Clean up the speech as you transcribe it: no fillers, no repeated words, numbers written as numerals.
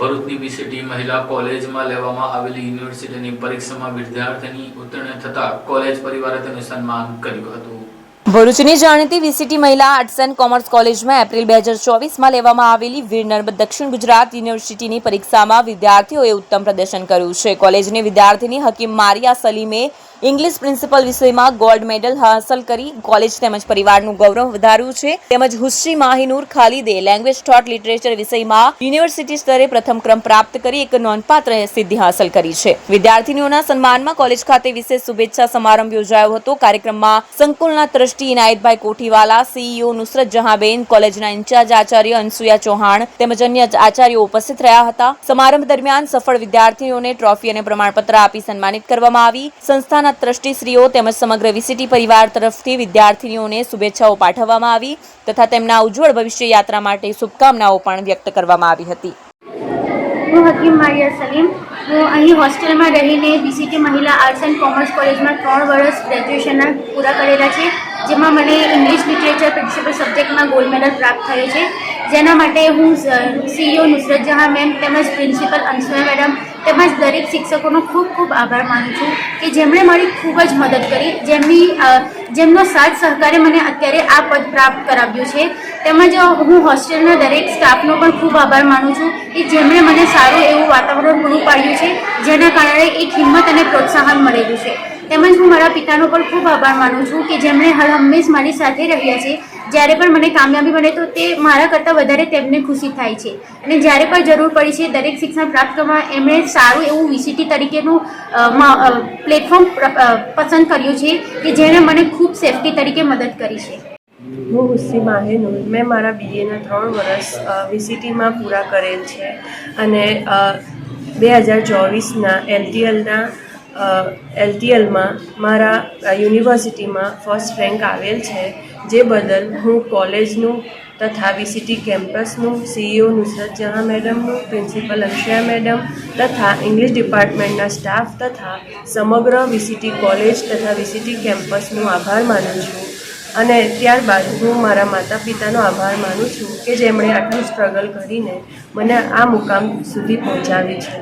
ભરૂચની વીસીટી મહિલા કોલેજમાં લેવામાં આવેલી યુનિવર્સિટીની પરીક્ષામાં વિદ્યાર્થીની ઉત્તીર્ણ થતા કોલેજ પરિવારે તેનું સન્માન કર્યું હતું। ભરૂચની જાણીતી વીસીટી મહિલા આર્ટ્સ એન્ડ કોમર્સ કોલેજમાં એપ્રિલ 2024માં લેવામાં આવેલી વીર નર્મદ દક્ષિણ ગુજરાત યુનિવર્સિટીની પરીક્ષામાં વિદ્યાર્થીઓએ ઉત્તમ પ્રદર્શન કર્યું છે। કોલેજની વિદ્યાર્થીની હકીમ મારિયા સલીમે ઇંગ્લિશ પ્રિન્સિપલ વિષયમાં ગોલ્ડ મેડલ હાંસલ કરી કોલેજ તેમજ પરિવારનું ગૌરવ વધાર્યું છે। તેમજ હુસ્સી માહિનૂર ખાલિદે લેંગ્વેજ થોટ લિટરેચર વિષયમાં યુનિવર્સિટી સ્તરે પ્રથમ ક્રમ પ્રાપ્ત કરી એક નોંધપાત્ર સિદ્ધિ હાંસલ કરી છે। વિદ્યાર્થીનીઓના સન્માનમાં કોલેજ ખાતે વિશેષ શુભેચ્છા સમારંભ યોજાયો હતો। કાર્યક્રમમાં સંકુલના ટ્રસ્ટી ઇનાયતભાઈ કોઠીવાલા, સીઈઓ નુસરત જહાંબેન, કોલેજના ઇન્ચાર્જ આચાર્ય અનસુયા ચૌહાણ તેમજ અન્ય આચાર્યો ઉપસ્થિત રહ્યા હતા। સમારંભ દરમિયાન સફળ વિદ્યાર્થીઓને ટ્રોફી અને પ્રમાણપત્ર આપી સન્માનિત કરવામાં આવી। સંસ્થાના ટ્રસ્ટીશ્રીઓ તેમજ સમગ્ર વીસીટી પરિવાર તરફથી વિદ્યાર્થીનીઓને શુભેચ્છાઓ પાઠવવામાં આવી તથા તેમના ઉજ્જવળ ભવિષ્ય યાત્રા માટે શુભકામનાઓ પણ વ્યક્ત કરવામાં આવી હતી। હું હકીમ મારિયા સલીમ, હું અહીં હોસ્ટેલમાં રહીને વીસીટી મહિલા આર્ટ્સ એન્ડ કોમર્સ કોલેજમાં 3 વર્ષ ગ્રેજ્યુએશનના પૂરા કરેલા છે, જેમાં મને ઇંગ્લિશ લિટરેચર પ્રિન્સિપલ સબ્જેક્ટમાં ગોલ્ડ મેડલ પ્રાપ્ત થયો છે, જેના માટે હું સીઈઓ નુસરત જહાં મેમ તેમજ પ્રિન્સિપલ અનસુયા મેડમ તેમજ દરેક શિક્ષકોનો ખૂબ ખૂબ આભાર માનું છું કે જેમણે મારી ખૂબ જ મદદ કરી, જેમનો સાથ સહકારે મને અત્યારે આ પદ પ્રાપ્ત કરાવ્યું છે। તેમજ હું હોસ્ટેલના દરેક સ્ટાફનો પણ ખૂબ આભાર માનું છું કે જેમણે મને સારું એવું વાતાવરણ પૂરું પાડ્યું છે, જેના કારણે એક હિંમત અને પ્રોત્સાહન મળેલું છે। તેમજ હું મારા પિતાનો પણ ખૂબ આભાર માનું છું કે જેમણે હંમેશ મારી સાથે રહ્યા છે। જ્યારે પણ મને કામયાબી મળે તો તે મારા કરતાં વધારે તેમને ખુશી થાય છે અને જ્યારે પણ જરૂર પડી છે દરેક શિક્ષણ પ્રાપ્ત કરવા એમણે સારું એવું વીસીટી તરીકેનું પ્લેટફોર્મ પસંદ કર્યું છે કે જેણે મને ખૂબ સેફટી તરીકે મદદ કરી છે। હું હુસ્સી માહિનૂર, મેં મારા બીએના 3 વર્ષ વીસીટીમાં પૂરા કરેલ છે અને 2024ના એલટીએલમાં મારા યુનિવર્સિટીમાં ફર્સ્ટ રેન્ક આવેલ છે, જે બદલ હું કોલેજનું તથા વીસીટી કેમ્પસનું, સીઈઓ નુસરત જહાં મેડમનું, પ્રિન્સિપલ અનસુયા મેડમ તથા ઇંગ્લિશ ડિપાર્ટમેન્ટના સ્ટાફ તથા સમગ્ર વીસીટી કોલેજ તથા વીસીટી કેમ્પસનો આભાર માનું છું અને ત્યારબાદ હું મારા માતા પિતાનો આભાર માનું છું કે જેમણે આટલું સ્ટ્રગલ કરીને મને આ મુકામ સુધી પહોંચાડી છે।